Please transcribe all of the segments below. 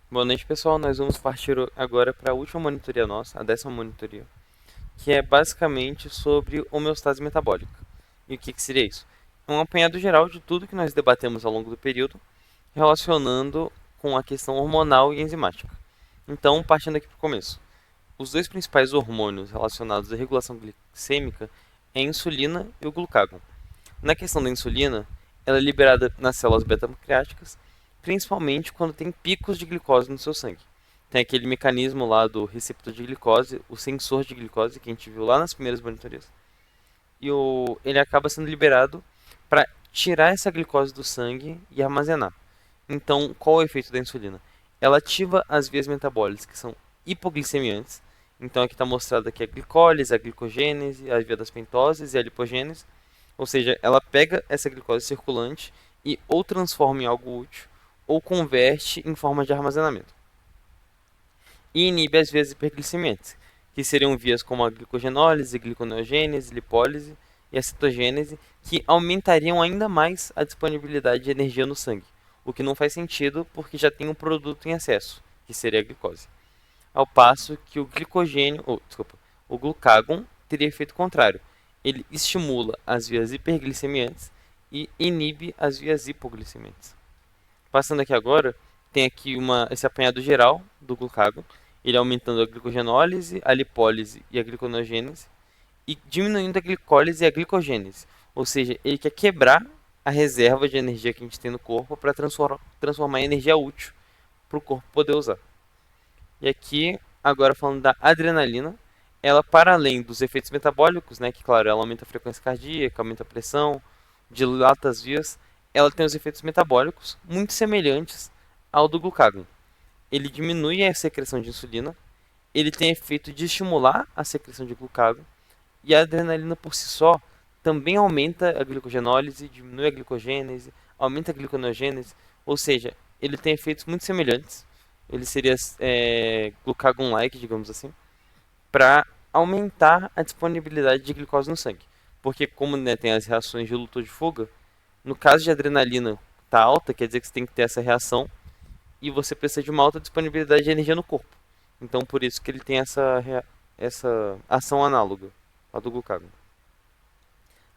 Boa noite, pessoal. Nós vamos partir agora para a última monitoria nossa, a 10ª monitoria, que é basicamente sobre homeostase metabólica. E o que seria isso? É um apanhado geral de tudo que nós debatemos ao longo do período, relacionando com a questão hormonal e enzimática. Então, partindo aqui para o começo. Os dois principais hormônios relacionados à regulação glicêmica é a insulina e o glucagon. Na questão da insulina, ela é liberada nas células beta-pancreáticas, principalmente quando tem picos de glicose no seu sangue. Tem aquele mecanismo lá do receptor de glicose, o sensor de glicose, que a gente viu lá nas primeiras monitorias. E ele acaba sendo liberado para tirar essa glicose do sangue e armazenar. Então, qual é o efeito da insulina? Ela ativa as vias metabólicas que são hipoglicemiantes. Então, aqui está mostrado aqui a glicólise, a glicogênese, a via das pentoses e a lipogênese. Ou seja, ela pega essa glicose circulante e ou transforma em algo útil ou converte em forma de armazenamento. E inibe as vias hiperglicemiantes, que seriam vias como a glicogenólise, gliconeogênese, lipólise e a citogênese, que aumentariam ainda mais a disponibilidade de energia no sangue, o que não faz sentido porque já tem um produto em excesso, que seria a glicose. Ao passo que o glucagon teria efeito contrário. Ele estimula as vias hiperglicemiantes e inibe as vias hipoglicemiantes. Passando aqui agora, tem aqui esse apanhado geral do glucagon, ele aumentando a glicogenólise, a lipólise e a gliconeogênese, e diminuindo a glicólise e a glicogênese. Ou seja, ele quer quebrar a reserva de energia que a gente tem no corpo para transformar em energia útil para o corpo poder usar. E aqui, agora falando da adrenalina, ela para além dos efeitos metabólicos, né, que claro, ela aumenta a frequência cardíaca, aumenta a pressão, dilata as vias, ela tem os efeitos metabólicos muito semelhantes ao do glucagon. Ele diminui a secreção de insulina, ele tem efeito de estimular a secreção de glucagon, e a adrenalina por si só também aumenta a glicogenólise, diminui a glicogênese, aumenta a gliconeogênese, ou seja, ele tem efeitos muito semelhantes. Ele seria glucagon-like, digamos assim, para aumentar a disponibilidade de glicose no sangue. Porque como, né, tem as reações de luta ou de fuga, no caso de adrenalina tá alta, quer dizer que você tem que ter essa reação e você precisa de uma alta disponibilidade de energia no corpo. Então por isso que ele tem essa ação análoga à do glucagon.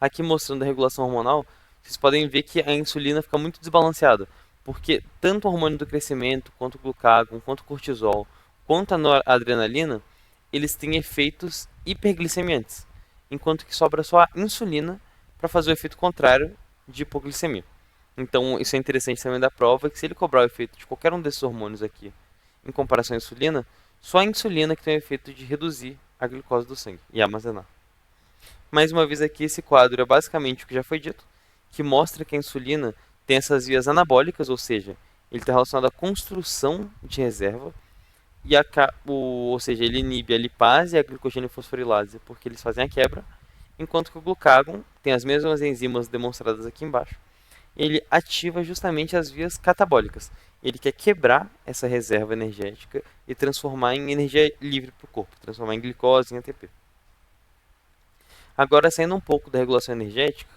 Aqui mostrando a regulação hormonal, vocês podem ver que a insulina fica muito desbalanceada, porque tanto o hormônio do crescimento, quanto o glucagon, quanto o cortisol, quanto a noradrenalina, eles têm efeitos hiperglicemiantes, enquanto que sobra só a insulina para fazer o efeito contrário de hipoglicemia. Então, isso é interessante também da prova, que se ele cobrar o efeito de qualquer um desses hormônios aqui, em comparação à insulina, só a insulina que tem o efeito de reduzir a glicose do sangue e armazenar. Mais uma vez aqui, esse quadro é basicamente o que já foi dito, que mostra que a insulina tem essas vias anabólicas, ou seja, ele está relacionado à construção de reserva, e ou seja, ele inibe a lipase e a glicogênio-fosforilase, porque eles fazem a quebra, enquanto que o glucagon tem as mesmas enzimas demonstradas aqui embaixo, ele ativa justamente as vias catabólicas. Ele quer quebrar essa reserva energética e transformar em energia livre para o corpo, transformar em glicose, em ATP. Agora, saindo um pouco da regulação energética,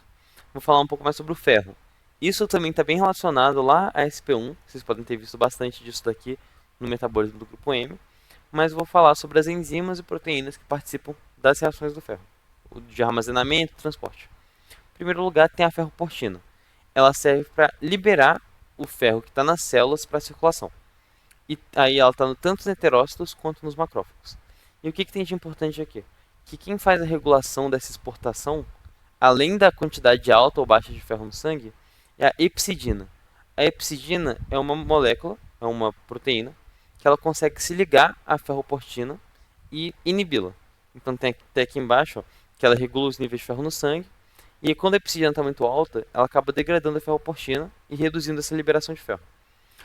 vou falar um pouco mais sobre o ferro. Isso também está bem relacionado lá à SP1, vocês podem ter visto bastante disso daqui no metabolismo do grupo M, mas vou falar sobre as enzimas e proteínas que participam das reações do ferro, de armazenamento e transporte. Em primeiro lugar, tem a ferroportina. Ela serve para liberar o ferro que está nas células para a circulação. E aí ela está tanto nos heterócitos quanto nos macrófagos. E o que tem de importante aqui? Que quem faz a regulação dessa exportação, além da quantidade alta ou baixa de ferro no sangue, é a epsidina. A epsidina é uma molécula, é uma proteína, que ela consegue se ligar à ferroportina e inibi-la. Então tem até aqui embaixo ó, que ela regula os níveis de ferro no sangue, e quando a epsidina está muito alta, ela acaba degradando a ferroportina e reduzindo essa liberação de ferro.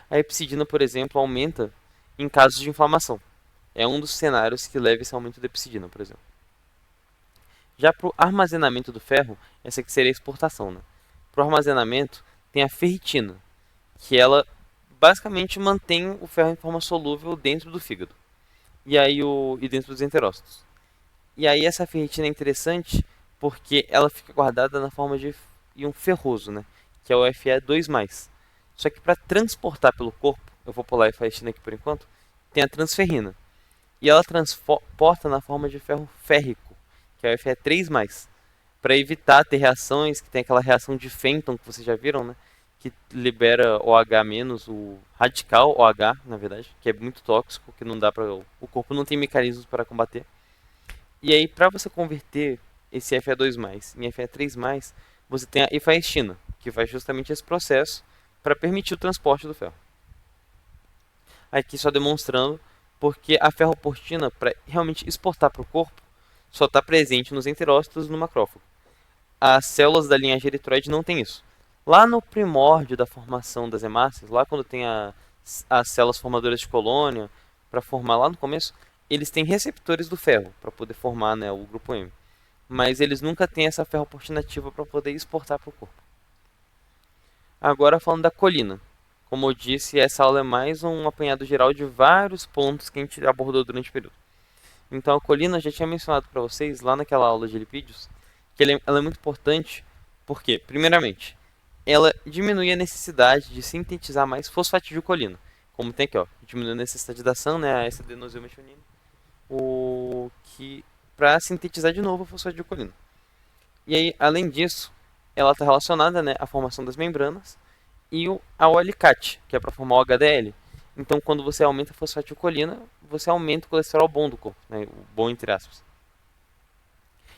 A epsidina, por exemplo, aumenta em casos de inflamação. É um dos cenários que leva esse aumento da epsidina, por exemplo. Já para o armazenamento do ferro, essa aqui seria a exportação. Né? Para o armazenamento, tem a ferritina, que ela basicamente mantém o ferro em forma solúvel dentro do fígado e dentro dos enterócitos. E aí essa ferritina é interessante porque ela fica guardada na forma de íon ferroso, né? Que é o Fe2+. Só que para transportar pelo corpo, eu vou pular a faestina aqui por enquanto, tem a transferrina. E ela transporta na forma de ferro férrico, que é o Fe3+, para evitar ter reações, que tem aquela reação de Fenton que vocês já viram, né? Que libera OH-, o radical OH, na verdade, que é muito tóxico, que não dá para o corpo não tem mecanismos para combater. E aí, para você converter esse Fe2+ em Fe3+, você tem a efaestina, que faz justamente esse processo para permitir o transporte do ferro. Aqui só demonstrando porque a ferroportina, para realmente exportar para o corpo, só está presente nos enterócitos e no macrófago. As células da linhagem eritroide não tem isso. Lá no primórdio da formação das hemácias, lá quando tem as células formadoras de colônia, para formar lá no começo, eles têm receptores do ferro, para poder formar, né, o grupo M. Mas eles nunca têm essa ferroportina ativa para poder exportar para o corpo. Agora falando da colina. Como eu disse, essa aula é mais um apanhado geral de vários pontos que a gente abordou durante o período. Então a colina eu já tinha mencionado para vocês lá naquela aula de lipídios, que ela é muito importante porque, primeiramente, ela diminui a necessidade de sintetizar mais fosfatidilcolina. Como tem aqui, ó, diminui a necessidade da SAM, né, a S-adenosilmetionina, o que para sintetizar de novo a fosfatidilcolina. E aí, além disso, ela está relacionada, né, à formação das membranas e ao alicate, que é para formar o HDL. Então, quando você aumenta a fosfatidilcolina, você aumenta o colesterol bom do corpo, né, o bom entre aspas.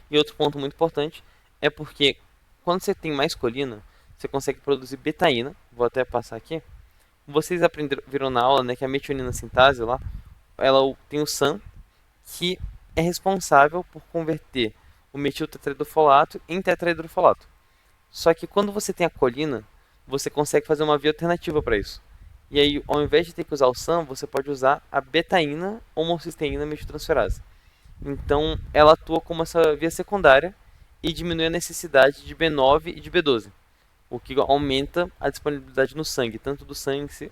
E outro ponto muito importante é porque quando você tem mais colina, você consegue produzir betaína. Vou até passar aqui. Vocês viram na aula, né, que a metionina sintase lá, ela tem o SAM, que é responsável por converter o metiltetraidrofolato em tetraidrofolato. Só que quando você tem a colina, você consegue fazer uma via alternativa para isso. E aí, ao invés de ter que usar o SAM, você pode usar a betaína homocisteína metiltransferase. Então, ela atua como essa via secundária e diminui a necessidade de B9 e de B12, o que aumenta a disponibilidade no sangue, tanto do sangue em si,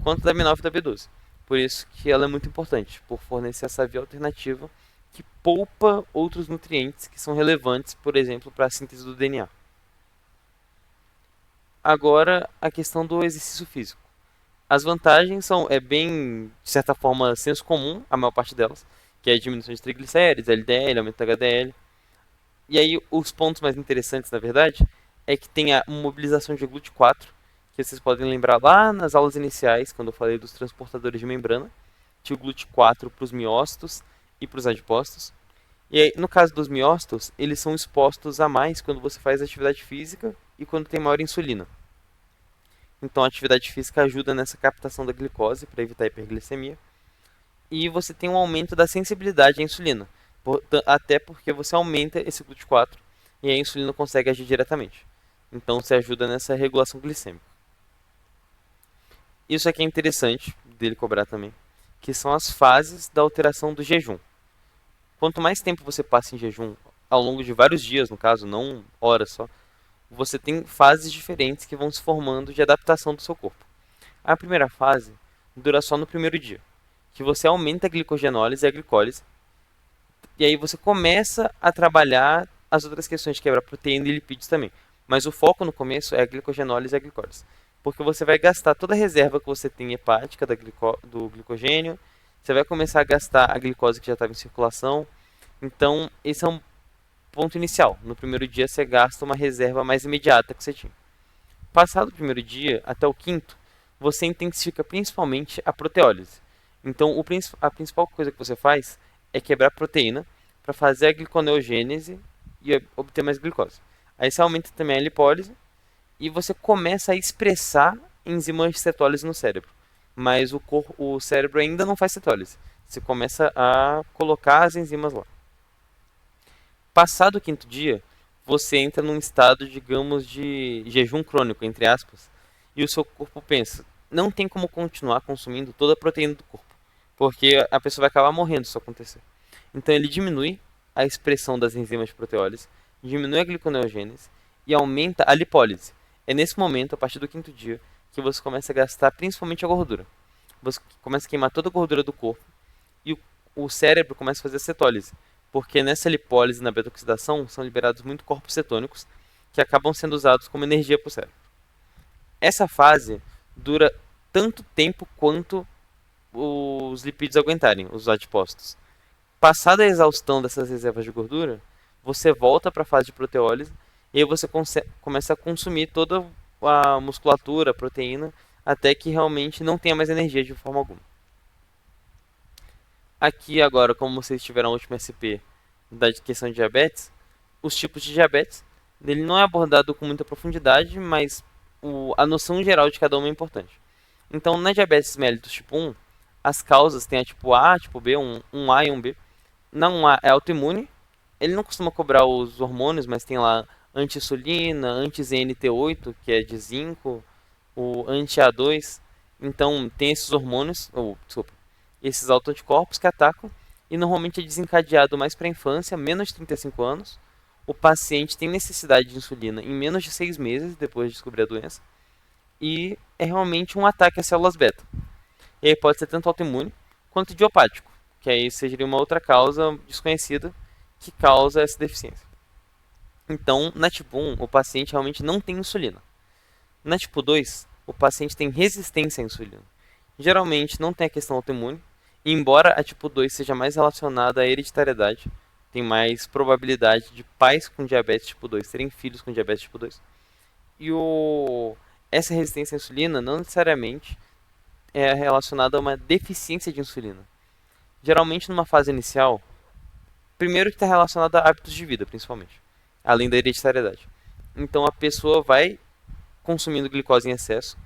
quanto da B9 e da B12. Por isso que ela é muito importante, por fornecer essa via alternativa que poupa outros nutrientes que são relevantes, por exemplo, para a síntese do DNA. Agora, a questão do exercício físico. As vantagens são, bem, de certa forma, senso comum, a maior parte delas, que é a diminuição de triglicéridos, LDL, aumento do HDL. E aí, os pontos mais interessantes, na verdade, é que tem a mobilização de GLUT4, que vocês podem lembrar lá nas aulas iniciais, quando eu falei dos transportadores de membrana, tinha o GLUT4 para os miócitos e para os adipócitos. E aí, no caso dos miócitos, eles são expostos a mais quando você faz atividade física e quando tem maior insulina. Então, a atividade física ajuda nessa captação da glicose para evitar a hiperglicemia. E você tem um aumento da sensibilidade à insulina, até porque você aumenta esse GLUT4 e a insulina consegue agir diretamente. Então, você ajuda nessa regulação glicêmica. Isso aqui é interessante dele cobrar também, que são as fases da alteração do jejum. Quanto mais tempo você passa em jejum, ao longo de vários dias, no caso, não horas só, você tem fases diferentes que vão se formando de adaptação do seu corpo. A primeira fase dura só no primeiro dia, que você aumenta a glicogenólise e a glicólise, e aí você começa a trabalhar as outras questões de quebrar proteína e lipídios também. Mas o foco no começo é a glicogenólise e a glicólise, porque você vai gastar toda a reserva que você tem hepática do glicogênio, você vai começar a gastar a glicose que já estava em circulação. Então, esse é um ponto inicial. No primeiro dia você gasta uma reserva mais imediata que você tinha. Passado o primeiro dia até o quinto, você intensifica principalmente a proteólise. Então, a principal coisa que você faz é quebrar proteína para fazer a gliconeogênese e obter mais glicose. Aí você aumenta também a lipólise e você começa a expressar enzimas de cetólise no cérebro. Mas o cérebro ainda não faz cetólise. Você começa a colocar as enzimas lá. Passado o quinto dia, você entra num estado, digamos, de jejum crônico, entre aspas, e o seu corpo pensa, não tem como continuar consumindo toda a proteína do corpo, porque a pessoa vai acabar morrendo se isso acontecer. Então ele diminui a expressão das enzimas de proteólise, diminui a gliconeogênese e aumenta a lipólise. É nesse momento, a partir do quinto dia, que você começa a gastar principalmente a gordura. Você começa a queimar toda a gordura do corpo e o cérebro começa a fazer a cetólise, porque nessa lipólise e na beta-oxidação são liberados muitos corpos cetônicos que acabam sendo usados como energia para o cérebro. Essa fase dura tanto tempo quanto os lipídios aguentarem, os adipócitos. Passada a exaustão dessas reservas de gordura, você volta para a fase de proteólise e aí você começa a consumir toda a musculatura, a proteína, até que realmente não tenha mais energia de forma alguma. Aqui agora, como vocês tiveram a última SP da questão de diabetes, os tipos de diabetes, ele não é abordado com muita profundidade, mas a noção geral de cada uma é importante. Então, na diabetes mellitus tipo 1, as causas tem a tipo A, tipo B, um A e um B. Na 1A é autoimune, ele não costuma cobrar os hormônios, mas tem lá anti-insulina, anti-ZNT8, que é de zinco, o anti-A2. Então, tem esses hormônios, ou, desculpa, esses autoanticorpos que atacam, e normalmente é desencadeado mais para a infância, menos de 35 anos. O paciente tem necessidade de insulina em menos de 6 meses depois de descobrir a doença. E é realmente um ataque às células beta. E aí pode ser tanto autoimune quanto idiopático, que aí seria uma outra causa desconhecida que causa essa deficiência. Então, na tipo 1, o paciente realmente não tem insulina. Na tipo 2, o paciente tem resistência à insulina. Geralmente não tem a questão autoimune, e embora a tipo 2 seja mais relacionada à hereditariedade, tem mais probabilidade de pais com diabetes tipo 2 terem filhos com diabetes tipo 2. E essa resistência à insulina não necessariamente é relacionada a uma deficiência de insulina. Geralmente numa fase inicial, primeiro que está relacionado a hábitos de vida, principalmente, além da hereditariedade. Então a pessoa vai consumindo glicose em excesso,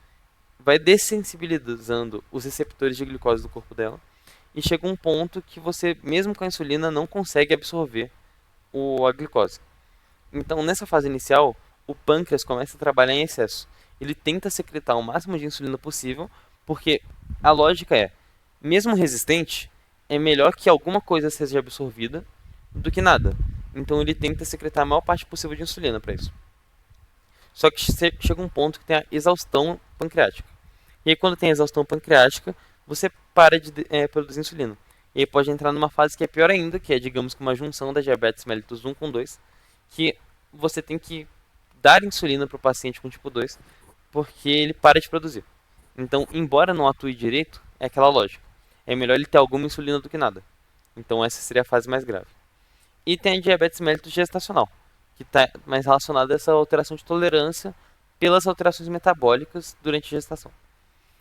vai dessensibilizando os receptores de glicose do corpo dela, e chega um ponto que você, mesmo com a insulina, não consegue absorver a glicose. Então, nessa fase inicial, o pâncreas começa a trabalhar em excesso. Ele tenta secretar o máximo de insulina possível, porque a lógica é, mesmo resistente, é melhor que alguma coisa seja absorvida do que nada. Então ele tenta secretar a maior parte possível de insulina para isso. Só que chega um ponto que tem a exaustão pancreática. E aí quando tem a exaustão pancreática, você para de produzir insulina. E aí pode entrar numa fase que é pior ainda, que é, digamos, que uma junção da diabetes mellitus 1 com 2, que você tem que dar insulina para o paciente com tipo 2, porque ele para de produzir. Então, embora não atue direito, é aquela lógica. É melhor ele ter alguma insulina do que nada. Então, essa seria a fase mais grave. E tem a diabetes mellitus gestacional, que está mais relacionada a essa alteração de tolerância pelas alterações metabólicas durante a gestação.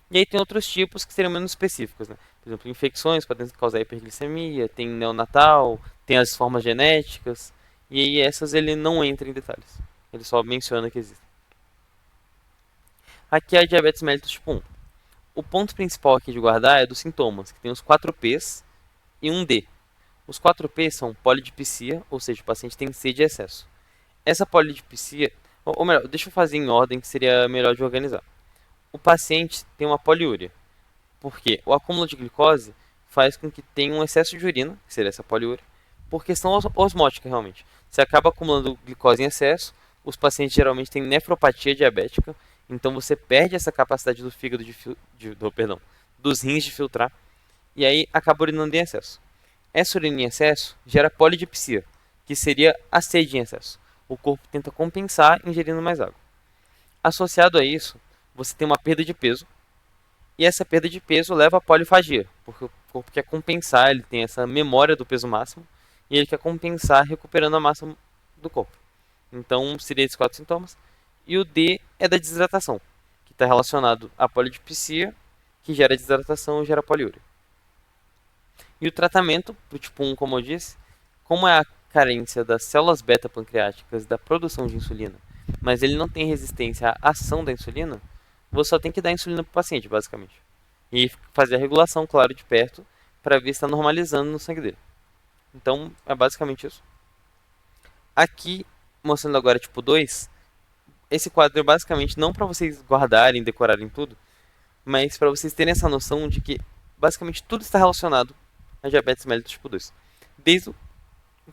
E aí tem outros tipos que seriam menos específicos, né? Por exemplo, infecções podem causar hiperglicemia, tem neonatal, tem as formas genéticas, e aí essas ele não entra em detalhes. Ele só menciona que existem. Aqui é a diabetes mellitus tipo 1. O ponto principal aqui de guardar é dos sintomas, que tem os 4 P's e um D. Os 4 P's são polidipsia, ou seja, o paciente tem sede de excesso. Essa polidipsia, ou melhor, deixa eu fazer em ordem que seria melhor de organizar. O paciente tem uma poliúria, porque o acúmulo de glicose faz com que tenha um excesso de urina, que seria essa poliúria, por questão osmótica realmente. Você acaba acumulando glicose em excesso, os pacientes geralmente têm nefropatia diabética, então você perde essa capacidade do fígado dos rins de filtrar, e aí acaba urinando em excesso. Essa urina em excesso gera polidipsia, que seria a sede em excesso. O corpo tenta compensar ingerindo mais água. Associado a isso, você tem uma perda de peso, e essa perda de peso leva à polifagia, porque o corpo quer compensar, ele tem essa memória do peso máximo, e ele quer compensar recuperando a massa do corpo. Então, seria esses 4 sintomas. E o D é da desidratação, que está relacionado à polidipsia, que gera desidratação e gera poliúria. E o tratamento, para o tipo 1, como eu disse, como é a carência das células beta pancreáticas da produção de insulina, mas ele não tem resistência à ação da insulina, você só tem que dar insulina para o paciente, basicamente. E fazer a regulação, claro, de perto, para ver se está normalizando no sangue dele. Então, é basicamente isso. Aqui, mostrando agora tipo 2, esse quadro é basicamente não para vocês guardarem, decorarem tudo, mas para vocês terem essa noção de que basicamente tudo está relacionado a diabetes mellitus tipo 2. Desde o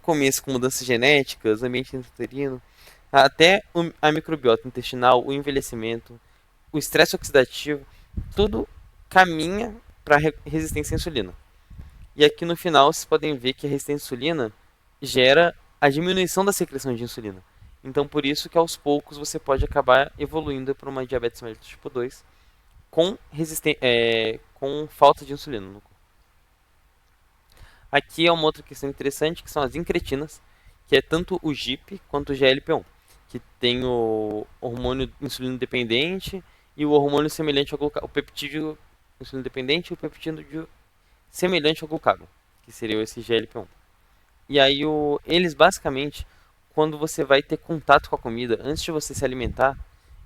começo com mudanças genéticas, ambiente intrauterino, até a microbiota intestinal, o envelhecimento, o estresse oxidativo, tudo caminha para resistência à insulina. E aqui no final vocês podem ver que a resistência à insulina gera a diminuição da secreção de insulina. Então por isso que aos poucos você pode acabar evoluindo para uma diabetes mellitus tipo 2 com falta de insulina no corpo. Aqui é uma outra questão interessante, que são as incretinas, que é tanto o GIP quanto o GLP-1, que tem o hormônio insulino dependente e o hormônio semelhante ao glucagon, o peptídeo insulino dependente e o peptídeo semelhante ao glucagon, que seria esse GLP-1. E aí eles basicamente, quando você vai ter contato com a comida, antes de você se alimentar,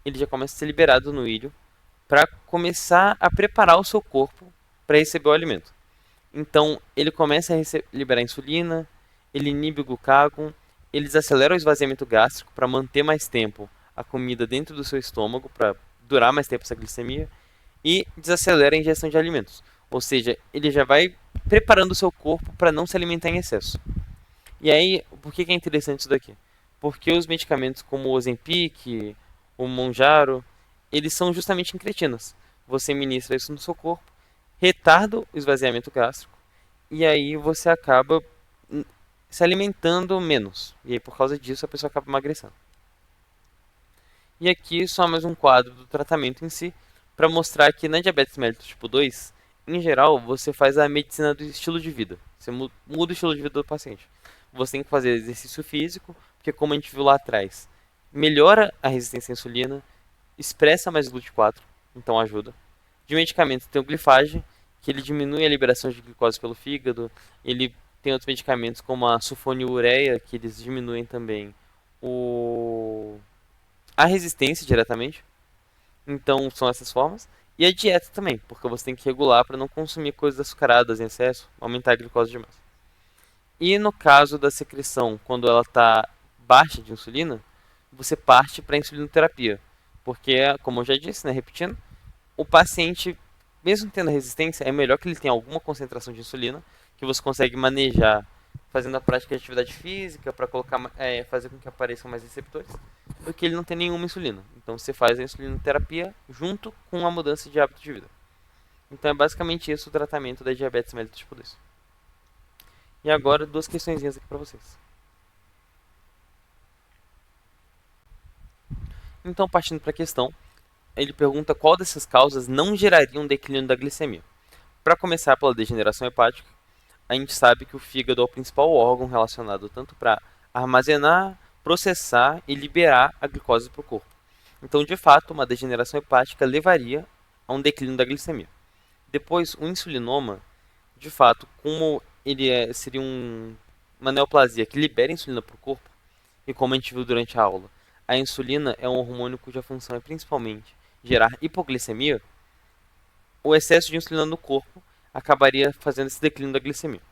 ele já começa a ser liberado no ilho para começar a preparar o seu corpo para receber o alimento. Então, ele começa a liberar insulina, ele inibe o glucagon, ele desacelera o esvaziamento gástrico para manter mais tempo a comida dentro do seu estômago, para durar mais tempo essa glicemia, e desacelera a ingestão de alimentos. Ou seja, ele já vai preparando o seu corpo para não se alimentar em excesso. E aí, por que é interessante isso daqui? Porque os medicamentos como o Ozempic, o Mounjaro, eles são justamente incretinas. Você ministra isso no seu corpo, retarda o esvaziamento gástrico, e aí você acaba se alimentando menos. E aí, por causa disso, a pessoa acaba emagrecendo. E aqui só mais um quadro do tratamento em si, para mostrar que na diabetes mellitus tipo 2, em geral, você faz a medicina do estilo de vida. Você muda o estilo de vida do paciente. Você tem que fazer exercício físico, porque como a gente viu lá atrás, melhora a resistência à insulina, expressa mais GLUT4, então ajuda. De medicamentos tem o glifage, que ele diminui a liberação de glicose pelo fígado. Ele tem outros medicamentos como a sulfonilureia, que eles diminuem também a resistência diretamente. Então são essas formas. E a dieta também, porque você tem que regular para não consumir coisas açucaradas em excesso, aumentar a glicose demais. E no caso da secreção, quando ela está baixa de insulina, você parte para a insulinoterapia. Porque, como eu já disse, né, repetindo, o paciente, mesmo tendo resistência, é melhor que ele tenha alguma concentração de insulina, que você consegue manejar fazendo a prática de atividade física para fazer com que apareçam mais receptores, do que ele não ter nenhuma insulina. Então você faz a insulinoterapia junto com a mudança de hábito de vida. Então é basicamente isso o tratamento da diabetes mellitus tipo 2. E agora duas questõezinhas aqui para vocês. Então, partindo para a questão, ele pergunta qual dessas causas não geraria um declínio da glicemia. Para começar pela degeneração hepática, a gente sabe que o fígado é o principal órgão relacionado tanto para armazenar, processar e liberar a glicose para o corpo. Então, de fato, uma degeneração hepática levaria a um declínio da glicemia. Depois, o insulinoma, de fato, como seria uma neoplasia que libera insulina para o corpo, e como a gente viu durante a aula, a insulina é um hormônio cuja função é principalmente gerar hipoglicemia, o excesso de insulina no corpo acabaria fazendo esse declínio da glicemia.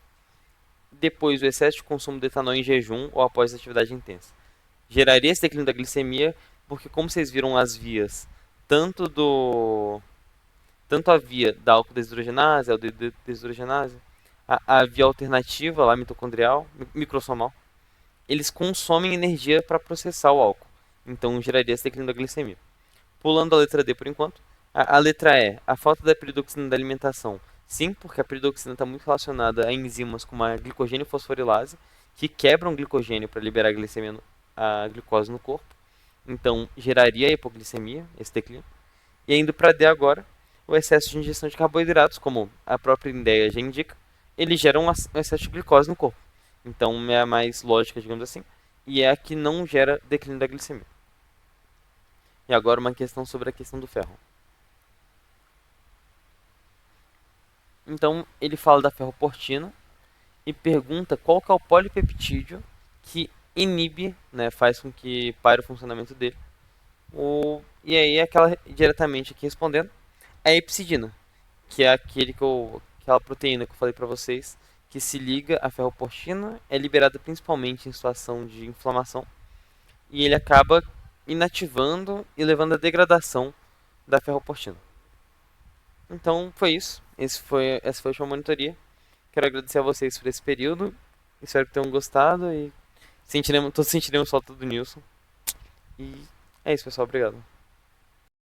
Depois, o excesso de consumo de etanol em jejum ou após atividade intensa geraria esse declínio da glicemia, porque como vocês viram as vias, tanto a via da alfa-desidrogenase, a aldeodesidrogenase, a via alternativa lá mitocondrial, microsomal, eles consomem energia para processar o álcool. Então geraria esse declínio da glicemia. Pulando a letra D por enquanto. A letra E, a falta da peridoxina da alimentação. Sim, porque a peridoxina está muito relacionada a enzimas como a glicogênio fosforilase, que quebram glicogênio para liberar a glicose no corpo. Então geraria a hipoglicemia, esse declínio. E indo para D agora, o excesso de ingestão de carboidratos, como a própria ideia já indica, ele gera um excesso de glicose no corpo. Então é a mais lógica, digamos assim, e é a que não gera declínio da glicemia. E agora uma questão sobre a questão do ferro. Então ele fala da ferroportina e pergunta qual que é o polipeptídeo que inibe, né, faz com que pare o funcionamento dele. E aí aquela diretamente aqui respondendo, é a epsidina, que é aquela proteína que eu falei para vocês, que se liga à ferroportina, é liberada principalmente em situação de inflamação, e ele acaba inativando e levando à degradação da ferroportina. Então foi isso. Essa foi a última monitoria. Quero agradecer a vocês por esse período. Espero que tenham gostado e todos sentiremos falta do Nilson. E é isso, pessoal. Obrigado.